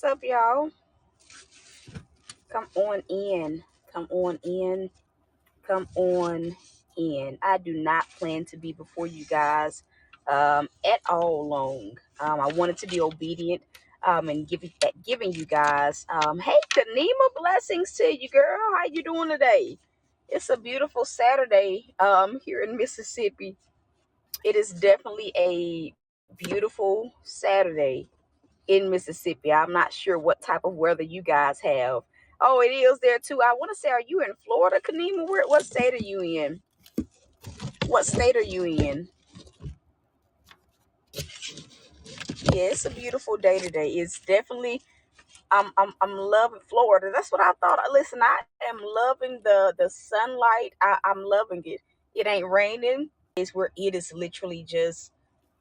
up, y'all? Come on in. Come on in. Come on in. I do not plan to be before you guys at all long. I wanted to be obedient and giving you guys. Hey, Kanema, blessings to you, girl. How you doing today? It's a beautiful Saturday here in Mississippi. It is definitely a beautiful Saturday in Mississippi. I'm not sure what type of weather you guys have. Oh, it is there too. I want to say, are you in Florida, Kanema? What state are you in? What state are you in? Yeah, it's a beautiful day today. It's definitely. I'm loving Florida. That's what I thought. Listen, I am loving the sunlight. I'm loving it. It ain't raining. It's where it is literally just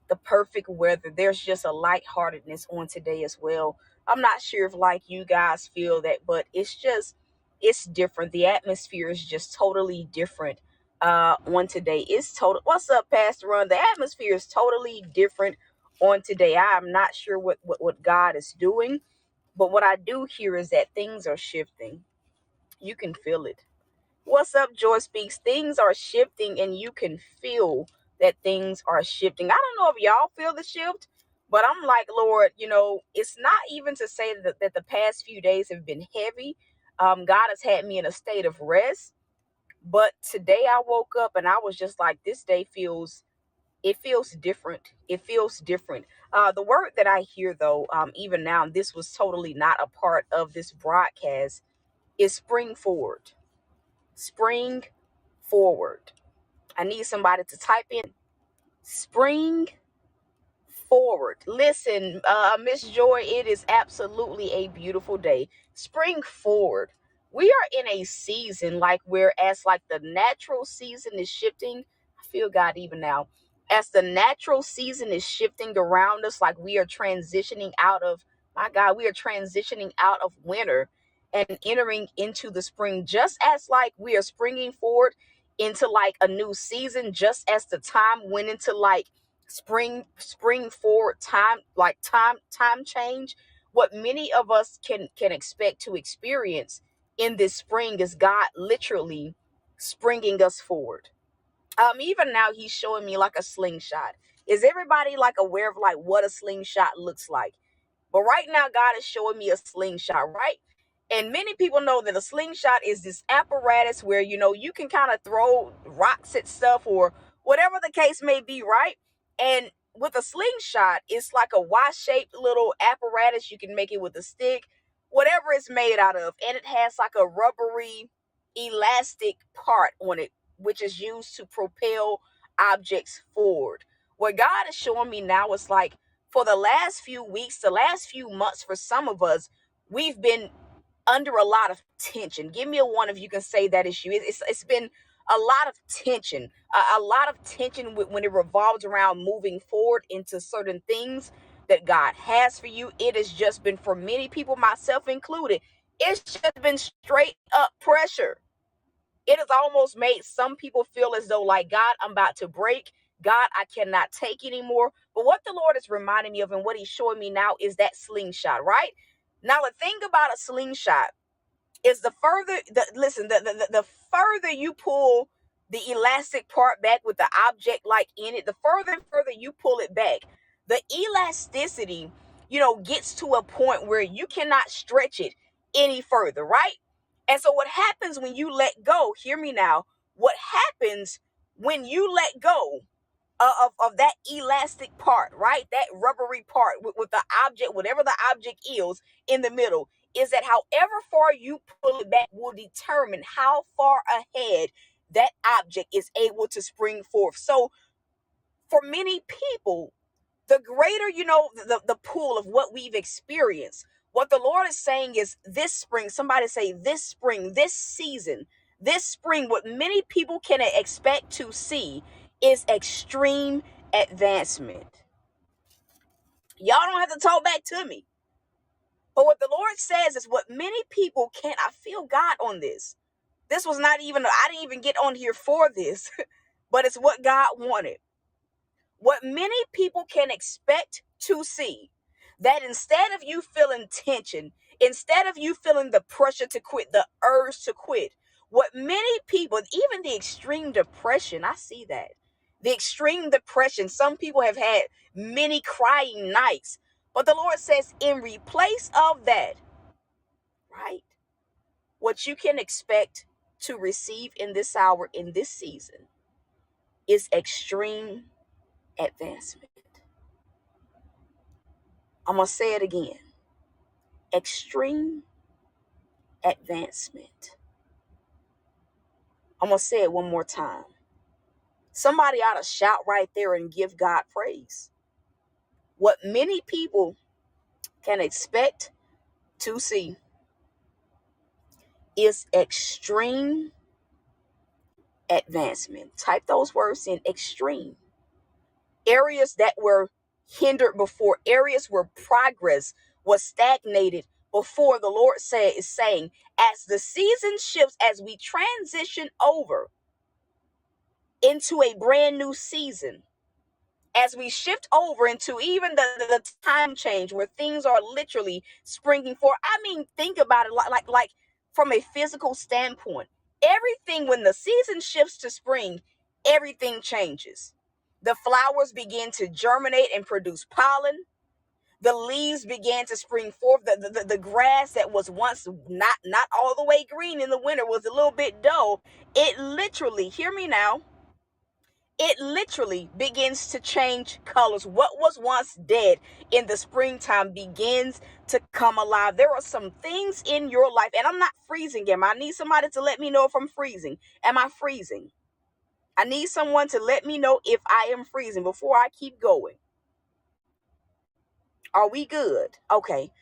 the perfect weather. There's just a lightheartedness on today as well. I'm not sure if like you guys feel that, but it's different. The atmosphere is just totally different on today. It's total. What's up, Pastor Ron? The atmosphere is totally different on today. I'm not sure what God is doing, but what I do hear is that things are shifting. You can feel it. What's up, Joy Speaks? Things are shifting and you can feel that things are shifting. I don't know if y'all feel the shift, but I'm like, Lord, it's not even to say that the past few days have been heavy. God has had me in a state of rest. But today I woke up and I was just like, this day feels different. It feels different. The word that I hear though, even now, this was totally not a part of this broadcast, is spring forward. Spring forward. I need somebody to type in spring forward. Listen, Miss Joy, it is absolutely a beautiful day. Spring forward. We are in a season like whereas like the natural season is shifting. I feel God even now. As the natural season is shifting around us, like we are transitioning out of, my God, we are transitioning out of winter and entering into the spring, just as like we are springing forward into like a new season, just as the time went into like spring forward time, like time change. What many of us can expect to experience in this spring is God literally springing us forward. Even now he's showing me like a slingshot. Is everybody like aware of like what a slingshot looks like? But right now God is showing me a slingshot, right? And many people know that a slingshot is this apparatus where you can kind of throw rocks at stuff or whatever the case may be, right? And with a slingshot, it's like a Y-shaped little apparatus. You can make it with a stick, whatever it's made out of, and it has like a rubbery elastic part on it, which is used to propel objects forward. What God is showing me now is like for the last few weeks, the last few months, for some of us, we've been under a lot of tension. Give me a one if you can say that issue. It's been a lot of tension, a lot of tension when it revolves around moving forward into certain things that God has for you. It has just been, for many people, myself included, it's just been straight up pressure. It has almost made some people feel as though like, God, I'm about to break. God, I cannot take anymore. But what the Lord is reminding me of and what he's showing me now is that slingshot, right? Now, the thing about a slingshot is the further you pull the elastic part back with the object like in it, the further and further you pull it back, the elasticity, gets to a point where you cannot stretch it any further, right? And so what happens when you let go, hear me now, what happens when you let go of that elastic part, right? That rubbery part with the object, whatever the object is in the middle, is that however far you pull it back will determine how far ahead that object is able to spring forth. So for many people, the greater, the pool of what we've experienced, what the Lord is saying is this spring, somebody say this spring, this season, this spring, what many people can expect to see is extreme advancement. Y'all don't have to talk back to me. But what the Lord says is what many people can't. I feel God on this. This was not even, I didn't even get on here for this, but it's what God wanted. What many people can expect to see. that instead of you feeling tension, instead of you feeling the pressure to quit, the urge to quit, what many people, even the extreme depression, I see that. The extreme depression, some people have had many crying nights. But the Lord says, in replace of that, right, what you can expect to receive in this hour, in this season, is extreme advancement. I'm going to say it again. Extreme advancement. I'm going to say it one more time. Somebody ought to shout right there and give God praise. What many people can expect to see is extreme advancement. Type those words in: extreme. Areas that were hindered before, areas where progress was stagnated before, the Lord is saying, as the season shifts, as we transition over into a brand new season, as we shift over into even the time change where things are literally springing forth. I mean, think about it like from a physical standpoint. Everything, when the season shifts to spring, everything changes. The flowers begin to germinate and produce pollen. The leaves began to spring forth. The grass that was once not all the way green in the winter, was a little bit dull. It literally, hear me now, it literally begins to change colors. What was once dead in the springtime begins to come alive. There are some things in your life, and I'm not freezing. I need somebody to let me know if I'm freezing. Am I freezing? I need someone to let me know if I am freezing before I keep going. Are we good? Okay.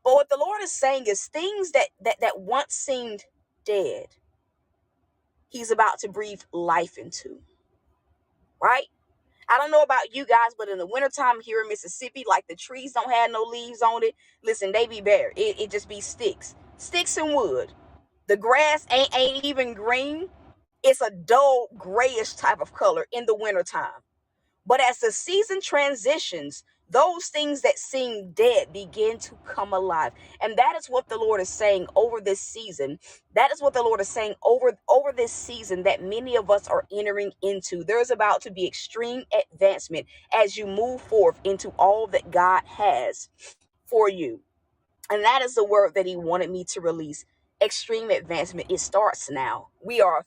But what the Lord is saying is things that once seemed dead, He's about to breathe life into. Right? I don't know about you guys, but in the wintertime here in Mississippi, like the trees don't have no leaves on it. Listen, they be bare. It just be sticks and wood. The grass ain't even green. It's a dull grayish type of color in the wintertime. But as the season transitions, those things that seem dead begin to come alive. And that is what the Lord is saying over this season. That is what the Lord is saying over this season that many of us are entering into. There's about to be extreme advancement as you move forth into all that God has for you. And that is the word that He wanted me to release. Extreme advancement. It starts now. We are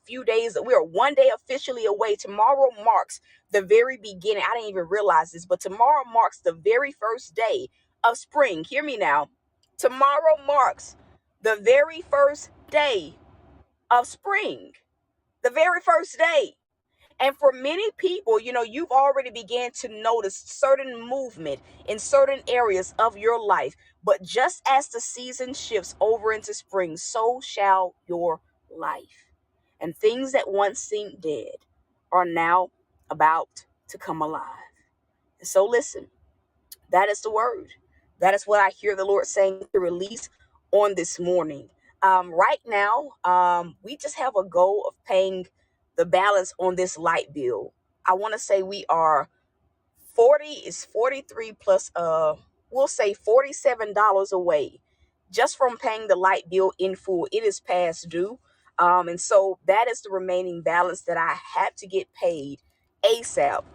one day officially away. Tomorrow marks the very beginning. I didn't even realize this, but tomorrow marks the very first day of spring. Hear me now. Tomorrow marks the very first day of spring. The very first day. And for many people, you've already began to notice certain movement in certain areas of your life. But just as the season shifts over into spring, so shall your life. And things that once seemed dead are now about to come alive. And so listen, that is the word. That is what I hear the Lord saying to release on this morning. Right now, we just have a goal of paying the balance on this light bill. I want to say we are 43 plus, we'll say $47 away just from paying the light bill in full. It is past due. And so that is the remaining balance that I have to get paid ASAP.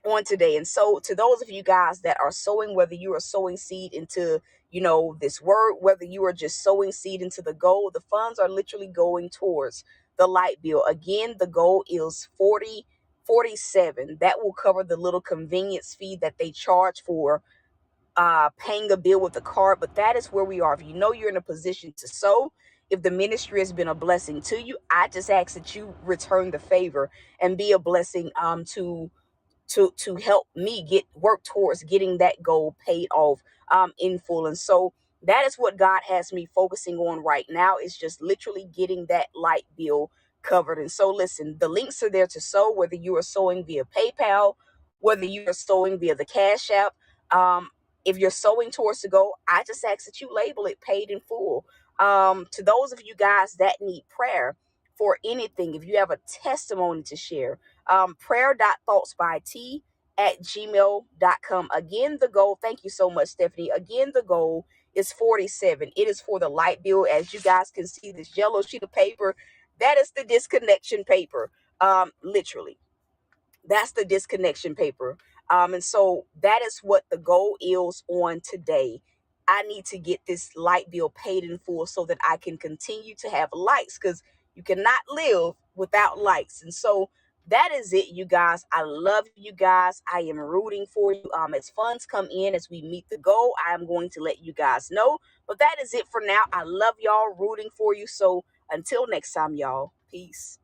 On today. And so to those of you guys that are sowing, whether you are sowing seed into, this word, whether you are just sowing seed into the goal, the funds are literally going towards the light bill. Again, the goal is 47. That will cover the little convenience fee that they charge for paying a bill with a card. But that is where we are. If you know you're in a position to sow, if the ministry has been a blessing to you, I just ask that you return the favor and be a blessing to help me work towards getting that goal paid off in full. And so that is what God has me focusing on right now, is just literally getting that light bill covered. And so listen, the links are there to sow, whether you are sowing via PayPal, whether you are sowing via the Cash App. If you're sowing towards the goal, I just ask that you label it paid in full. To those of you guys that need prayer for anything, if you have a testimony to share, prayer.thoughtsbyt gmail.com. Again, the goal, thank you so much, Stephanie. Again, the goal is 47. It is for the light bill. As you guys can see, this yellow sheet of paper, that is the disconnection paper. Literally. That's the disconnection paper. And so that is what the goal is on today. I need to get this light bill paid in full so that I can continue to have lights, because you cannot live without lights. And so that is it, you guys. I love you guys. I am rooting for you. As funds come in, as we meet the goal, I am going to let you guys know. But that is it for now. I love y'all, rooting for you. So until next time, y'all. Peace.